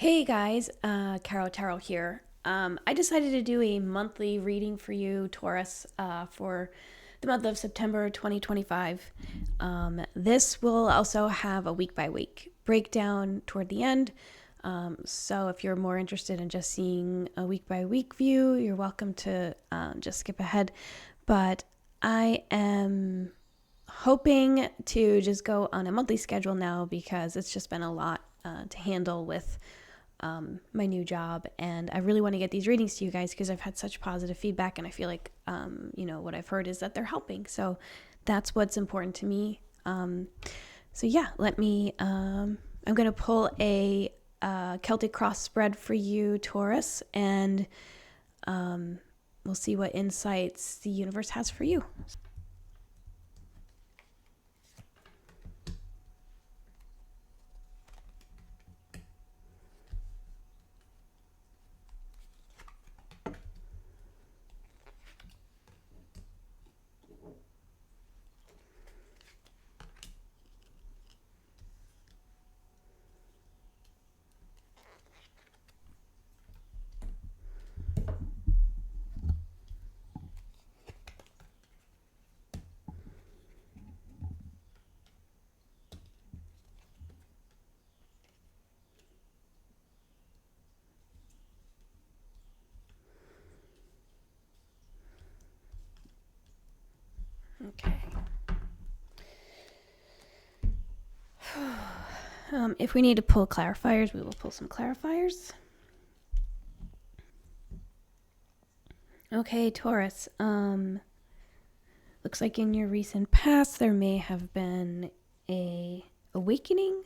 Hey guys, Carol Tarot here. I decided to do a monthly reading for you, Taurus, for the month of September 2025. This will also have a week by week breakdown toward the end. So if you're more interested in just seeing a week by week view, you're welcome to just skip ahead. But I am hoping to just go on a monthly schedule now because it's just been a lot to handle with my new job, and I really want to get these readings to you guys because I've had such positive feedback, and I feel like what I've heard is that they're helping, so that's what's important to me. So yeah, let me I'm gonna pull a Celtic cross spread for you, Taurus, and we'll see what insights the universe has for you. Okay. If we need to pull clarifiers, we will pull some clarifiers. Okay, Taurus. Looks like in your recent past there may have been a awakening.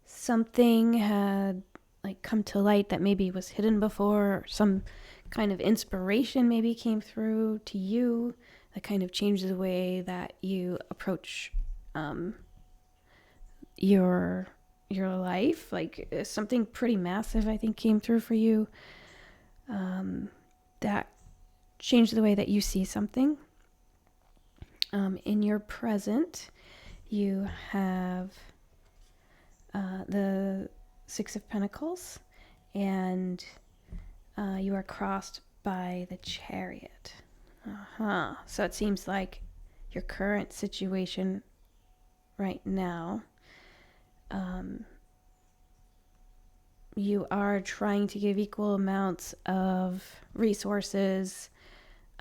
Something had like come to light that maybe was hidden before, or some kind of inspiration maybe came through to you that kind of changed the way that you approach your life. Like something pretty massive, I think, came through for you that changed the way that you see something. In your present, you have the Six of Pentacles, and you are crossed by the Chariot. So it seems like your current situation right now, you are trying to give equal amounts of resources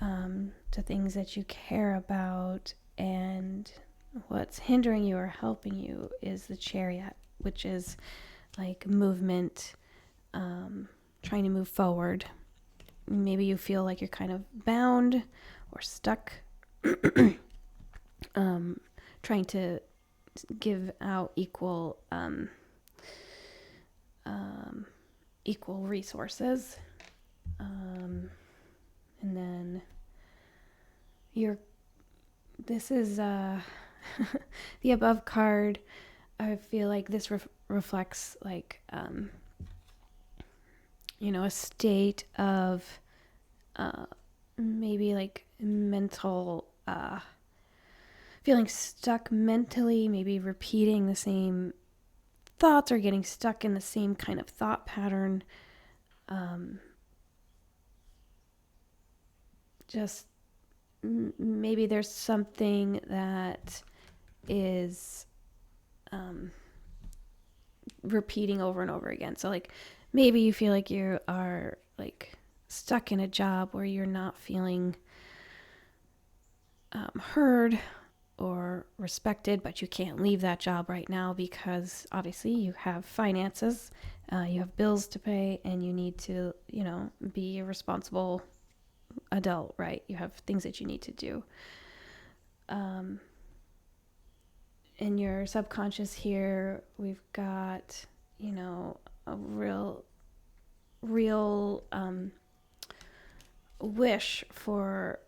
to things that you care about, and what's hindering you or helping you is the Chariot, which is like movement, trying to move forward. Maybe you feel like you're kind of bound or stuck, trying to give out equal resources, and then this is the above card. I feel like this reflects like a state of maybe like mental feeling stuck mentally, maybe repeating the same thoughts or getting stuck in the same kind of thought pattern. Just maybe there's something that is repeating over and over again. So like maybe you feel like you are like stuck in a job where you're not feeling heard or respected, but you can't leave that job right now because obviously you have finances, you have bills to pay, and you need to, be a responsible adult, right? You have things that you need to do. In your subconscious here, we've got, a real wish for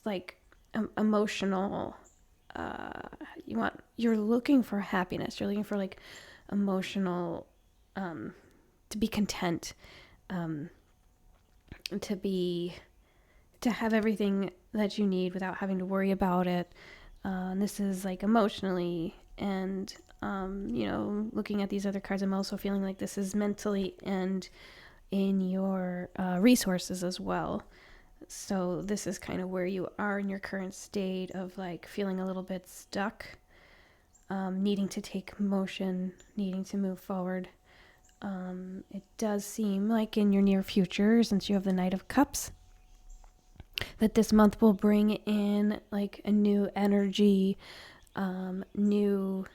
like emotional, you're looking for happiness. You're looking for like emotional, to be content, to have everything that you need without having to worry about it. And this is like emotionally, and looking at these other cards, I'm also feeling like this is mentally and in your resources as well. So this is kind of where you are in your current state of like feeling a little bit stuck, needing to take motion, needing to move forward. It does seem like in your near future, since you have the Knight of Cups, that this month will bring in like a new energy, new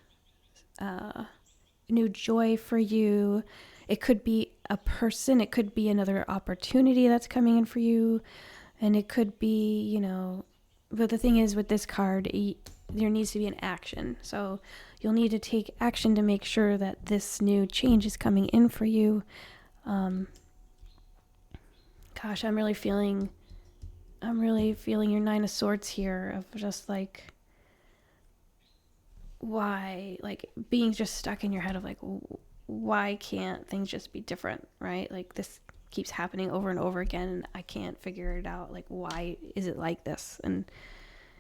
joy for you. It could be a person, it could be another opportunity that's coming in for you, and it could be, but the thing is with this card, there needs to be an action. So you'll need to take action to make sure that this new change is coming in for you. Gosh, I'm really feeling your Nine of Swords here, of just like, why, like being just stuck in your head of like, why can't things just be different, right? Like this keeps happening over and over again, and I can't figure it out. Like, why is it like this? And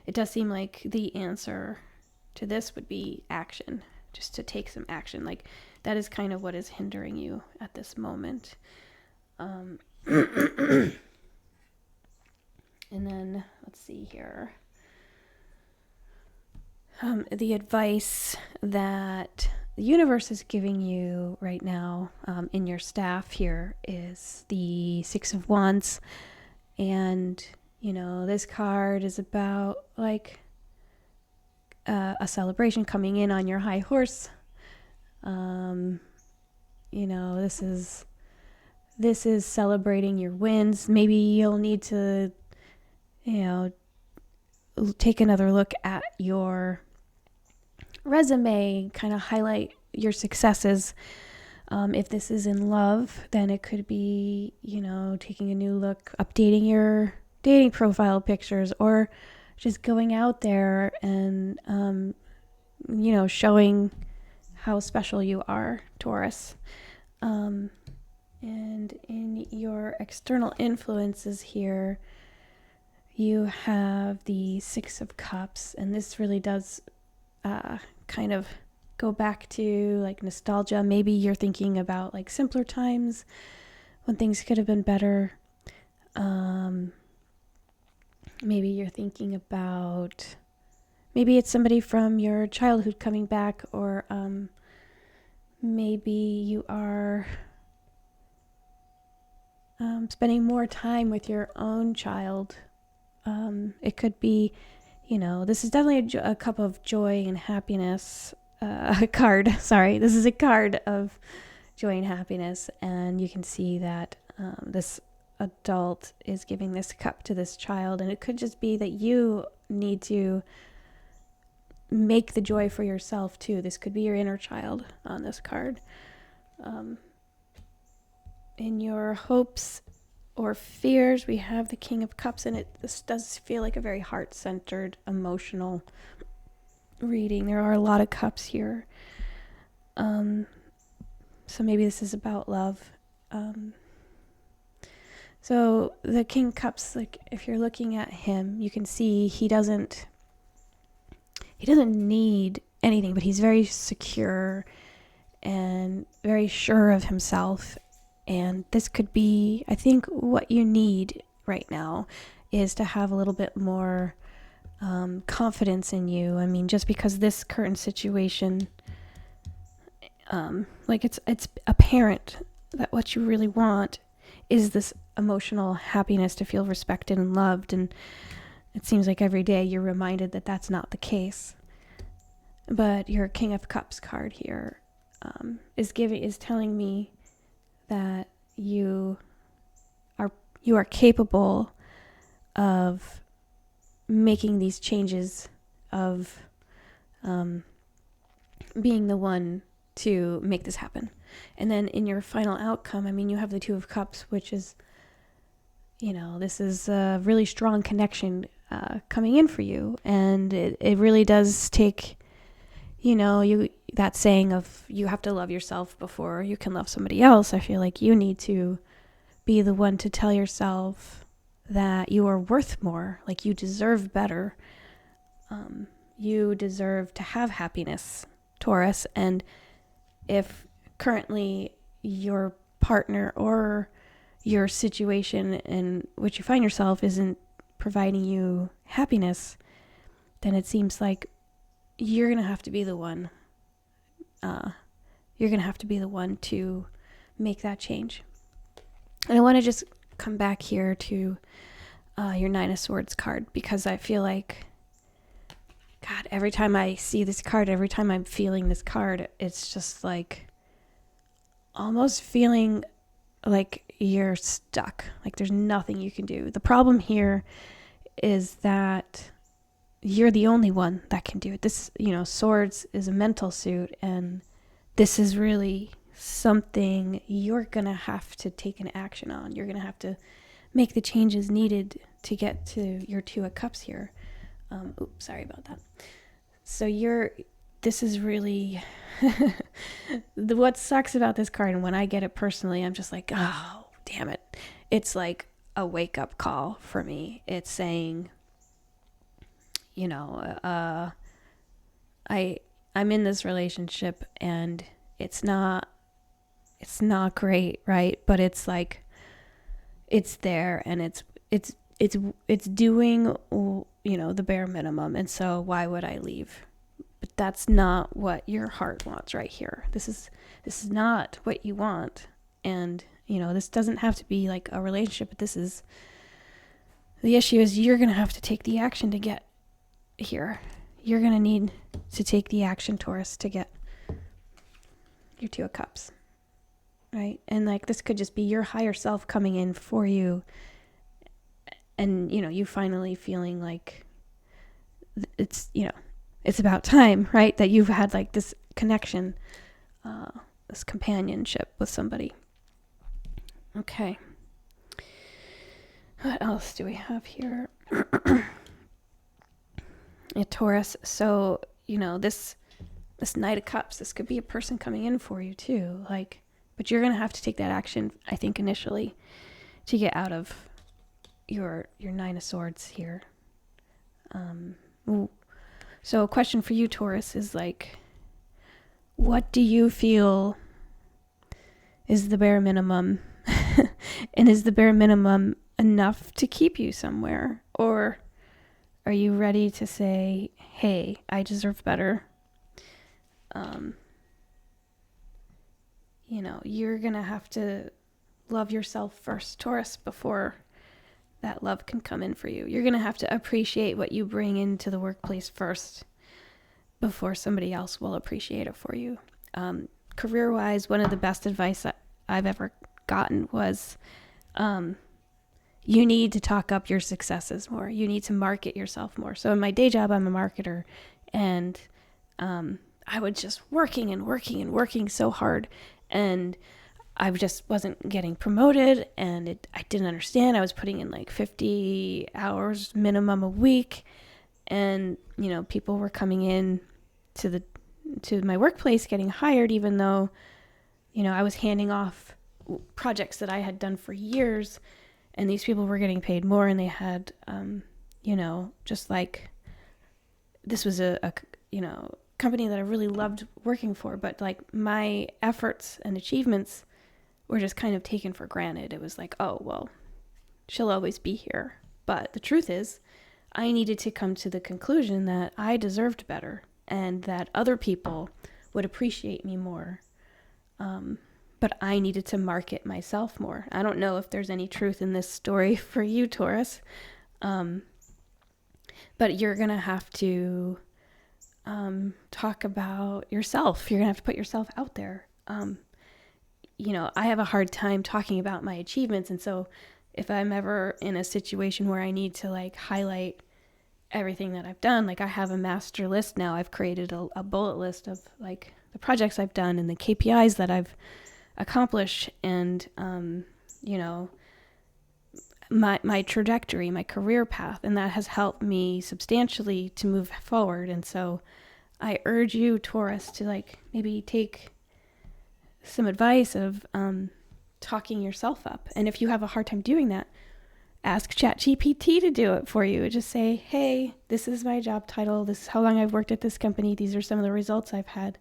it does seem like the answer to this would be action, just to take some action. Like that is kind of what is hindering you at this moment. And then let's see here. The advice that the universe is giving you right now in your staff here is the Six of Wands. And, this card is about like a celebration coming in on your high horse. This is celebrating your wins. Maybe you'll need to, take another look at your resume, kind of highlight your successes. If this is in love, then it could be, taking a new look, updating your dating profile pictures, or just going out there and, showing how special you are, Taurus. And in your external influences here, you have the Six of Cups, and this really does kind of go back to like nostalgia. Maybe you're thinking about like simpler times when things could have been better. Maybe you're thinking about, maybe it's somebody from your childhood coming back, or maybe you are spending more time with your own child. It could be, this is definitely a cup of joy and happiness. Card. Sorry, this is a card of joy and happiness, and you can see that this adult is giving this cup to this child, and it could just be that you need to make the joy for yourself too. This could be your inner child on this card. In your hopes or fears, we have the King of Cups, and this does feel like a very heart-centered, emotional reading. There are a lot of cups here. So maybe this is about love. So the King of Cups, like if you're looking at him, you can see he doesn't need anything, but he's very secure and very sure of himself. And this could be, I think, what you need right now is to have a little bit more confidence in you. I mean, just because this current situation, like it's apparent that what you really want is this emotional happiness, to feel respected and loved. And it seems like every day you're reminded that that's not the case. But your King of Cups card here is telling me that you are capable of making these changes, of being the one to make this happen. And then in your final outcome, I mean, you have the Two of Cups, which is, this is a really strong connection coming in for you. And it really does take, that saying of you have to love yourself before you can love somebody else. I feel like you need to be the one to tell yourself that you are worth more, like you deserve better. You deserve to have happiness, Taurus. And if currently your partner or your situation in which you find yourself isn't providing you happiness, then it seems like you're going to have to be the one. You're going to have to be the one to make that change. And I want to just come back here to your Nine of Swords card, because I feel like, God, every time I see this card, every time I'm feeling this card, it's just like almost feeling like you're stuck, like there's nothing you can do. The problem here is that you're the only one that can do it. This, swords is a mental suit, and this is really something you're going to have to take an action on. You're going to have to make the changes needed to get to your Two of Cups here. Sorry about that. So this is really, what sucks about this card, and when I get it personally, I'm just like, oh, damn it. It's like a wake-up call for me. It's saying, I'm in this relationship, and it's not great, right? But it's like, it's there, and it's doing, the bare minimum. And so why would I leave? But that's not what your heart wants right here. This is not what you want. And, this doesn't have to be like a relationship, but the issue is you're going to have to take the action to get here. You're going to need to take the action, Taurus, to get your Two of Cups, right? And like, this could just be your higher self coming in for you, and you finally feeling like it's about time, right? That you've had like this connection, this companionship with somebody. Okay, what else do we have here? Yeah, Taurus. So this Knight of Cups, this could be a person coming in for you too, like, but you're gonna have to take that action, I think, initially, to get out of your Nine of Swords here. So a question for you, Taurus, is like, what do you feel is the bare minimum? And is the bare minimum enough to keep you somewhere? Or are you ready to say, hey, I deserve better? You're going to have to love yourself first, Taurus, before that love can come in for you. You're going to have to appreciate what you bring into the workplace first before somebody else will appreciate it for you. Career-wise, one of the best advice I've ever gotten was, you need to talk up your successes more. You need to market yourself more. So in my day job, I'm a marketer, and I was just working and working and working so hard, and I just wasn't getting promoted, and I didn't understand. I was putting in like 50 hours minimum a week, and people were coming in to my workplace getting hired, even though I was handing off projects that I had done for years, and these people were getting paid more, and they had just like, this was a company that I really loved working for, but like my efforts and achievements were just kind of taken for granted. It was like, oh, well, she'll always be here. But the truth is, I needed to come to the conclusion that I deserved better, and that other people would appreciate me more. But I needed to market myself more. I don't know if there's any truth in this story for you, Taurus. But you're going to have to talk about yourself. You're going to have to put yourself out there. I have a hard time talking about my achievements. And so if I'm ever in a situation where I need to like highlight everything that I've done, like I have a master list now. I've created a bullet list of like the projects I've done and the KPIs that I've accomplished, and, my trajectory, my career path. And that has helped me substantially to move forward. And so I urge you, Taurus, to like maybe take some advice of talking yourself up. And if you have a hard time doing that, ask ChatGPT to do it for you. Just say, hey, this is my job title. This is how long I've worked at this company. These are some of the results I've had.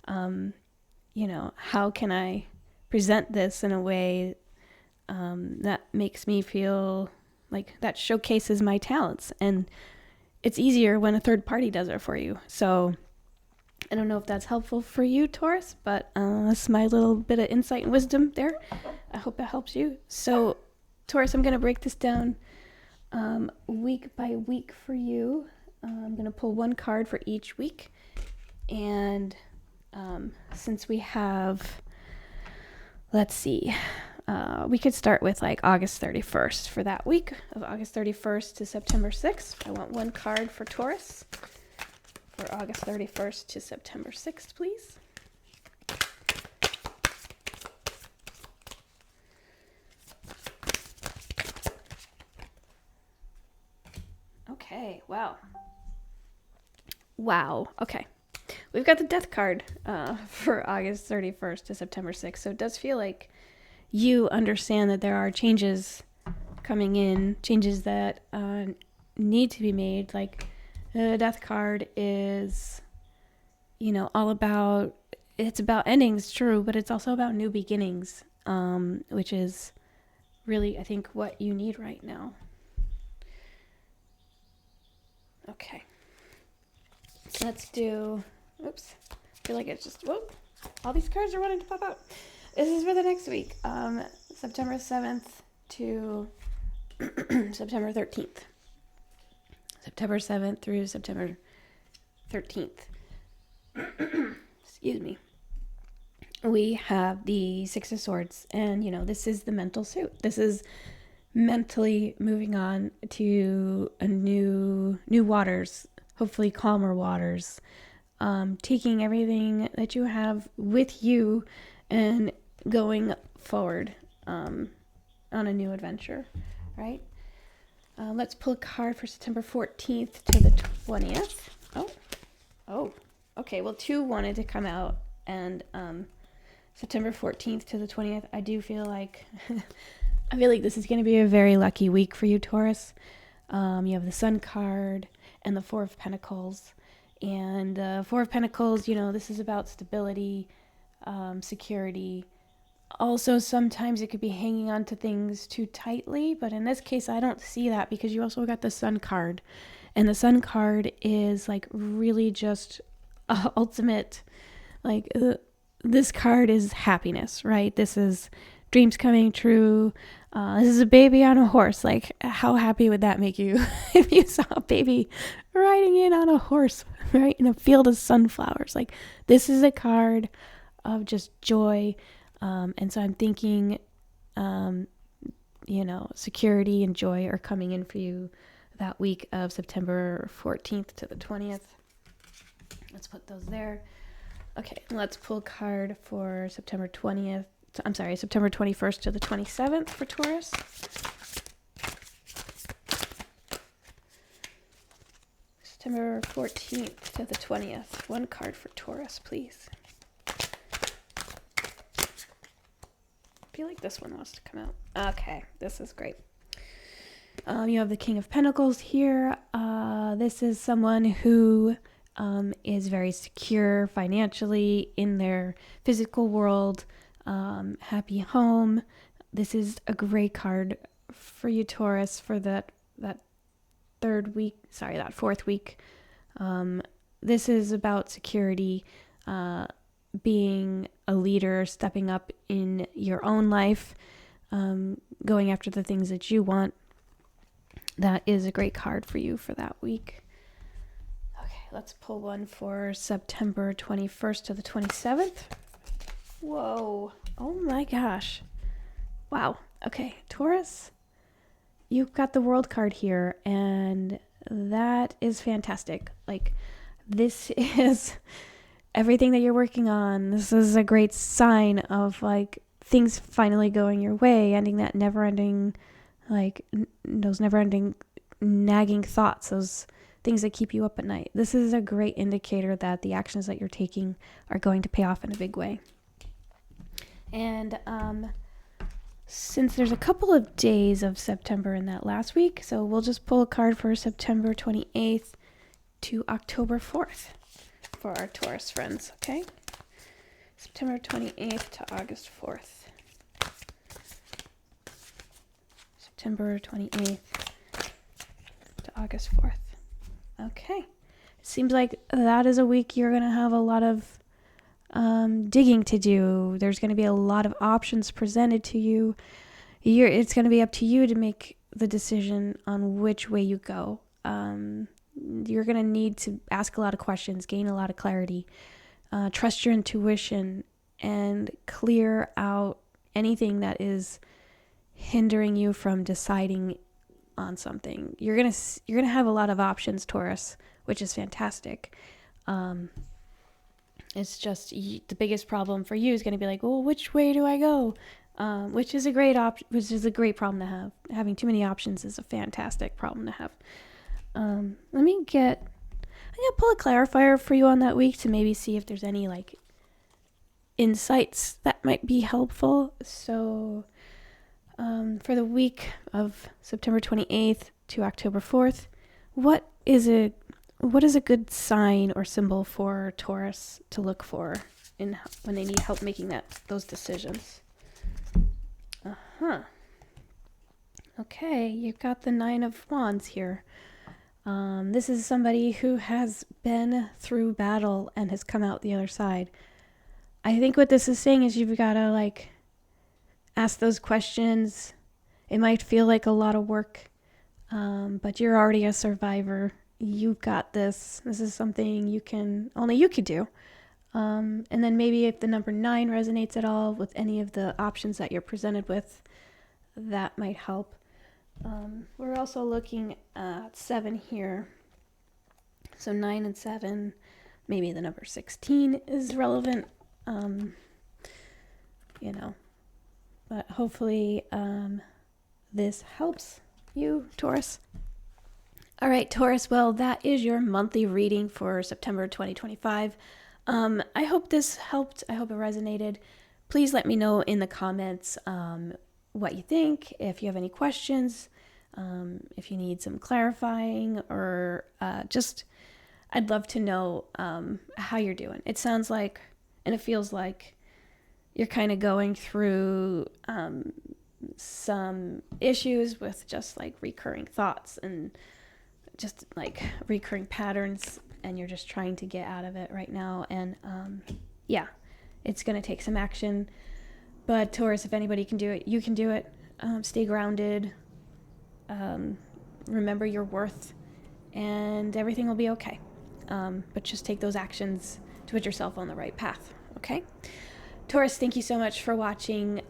How can I present this in a way that makes me feel like that showcases my talents? And it's easier when a third party does it for you. So I don't know if that's helpful for you, Taurus, but that's my little bit of insight and wisdom there. I hope it helps you. So, Taurus, I'm going to break this down week by week for you. I'm going to pull one card for each week. And since we have, let's see, we could start with like August 31st for that week of August 31st to September 6th. I want one card for Taurus for August 31st to September 6th, please. Okay, wow. Okay. We've got the death card for August 31st to September 6th. So it does feel like you understand that there are changes coming in, changes that need to be made. Like the death card is, all about, it's about endings, true, but it's also about new beginnings, which is really, I think, what you need right now. Okay. Let's do, oops, I feel like it's just, whoop, all these cards are wanting to pop out. This is for the next week, September 7th to September 13th. September 7th through September 13th. Excuse me. We have the Six of Swords, and, this is the mental suit. This is mentally moving on to a new waters, hopefully calmer waters, taking everything that you have with you and going forward on a new adventure, right? Let's pull a card for September 14th to the 20th. Oh, okay. Well, 2 wanted to come out, and September 14th to the 20th, I do feel like I feel like this is going to be a very lucky week for you, Taurus. You have the Sun card and the Four of Pentacles. And the Four of Pentacles, this is about stability, security. Also, sometimes it could be hanging on to things too tightly, but in this case, I don't see that because you also got the Sun card. And the Sun card is like really just ultimate, like this card is happiness, right? This is dreams coming true. This is a baby on a horse. Like, how happy would that make you if you saw a baby riding in on a horse, right, in a field of sunflowers? Like, this is a card of just joy. And so I'm thinking, security and joy are coming in for you that week of September 14th to the 20th. Let's put those there. Okay, let's pull a card for September 21st to the 27th for Taurus. September 14th to the 20th. One card for Taurus, please. I feel like this one wants to come out. Okay, this is great. You have the King of Pentacles here. This is someone who is very secure financially in their physical world, happy home. This is a great card for you, Taurus, for that fourth week. This is about security, being a leader, stepping up in your own life, going after the things that you want. That is a great card for you for that week. Okay, let's pull one for September 21st to the 27th. Whoa. Oh my gosh. Wow. Okay, Taurus, you've got the World card here, and that is fantastic. Like, this is everything that you're working on. This is a great sign of, like, things finally going your way, ending that never-ending, like, those never-ending nagging thoughts, those things that keep you up at night. This is a great indicator that the actions that you're taking are going to pay off in a big way. And since there's a couple of days of September in that last week, so we'll just pull a card for September 28th to October 4th for our Taurus friends, okay? September 28th to August 4th. September 28th to August 4th. Okay. It seems like that is a week you're going to have a lot of digging to do. There's going to be a lot of options presented to you. It's going to be up to you to make the decision on which way you go. You're going to need to ask a lot of questions, gain a lot of clarity, trust your intuition, and clear out anything that is hindering you from deciding on something. You're gonna have a lot of options, Taurus, which is fantastic. It's just the biggest problem for you is going to be like, well, which way do I go? Which is a great problem to have. Having too many options is a fantastic problem to have. I'm gonna pull a clarifier for you on that week to maybe see if there's any like insights that might be helpful. So for the week of September 28th to October 4th, what is a good sign or symbol for Taurus to look for when they need help making those decisions? Okay, you've got the Nine of Wands here. This is somebody who has been through battle and has come out the other side. I think what this is saying is you've got to ask those questions. It might feel like a lot of work, but you're already a survivor. You've got this. This is something only you could do. And then maybe if the number 9 resonates at all with any of the options that you're presented with, that might help. We're also looking at 7 here. So 9 and 7, maybe the number 16 is relevant. But hopefully this helps you, Taurus. All right, Taurus, well, that is your monthly reading for September 2025. I hope this helped. I hope it resonated. Please let me know in the comments what you think, if you have any questions, if you need some clarifying, or I'd love to know how you're doing. It sounds like, and it feels like, you're kind of going through some issues with just recurring thoughts and just recurring patterns, and you're just trying to get out of it right now. And it's going to take some action. But Taurus, if anybody can do it, you can do it. Stay grounded. Remember your worth, and everything will be okay. But just take those actions to put yourself on the right path. Okay? Taurus, thank you so much for watching.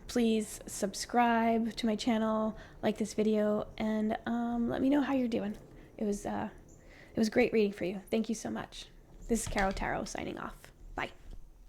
Please subscribe to my channel, like this video, and let me know how you're doing. It was great reading for you. Thank you so much. This is Caro Tarot signing off.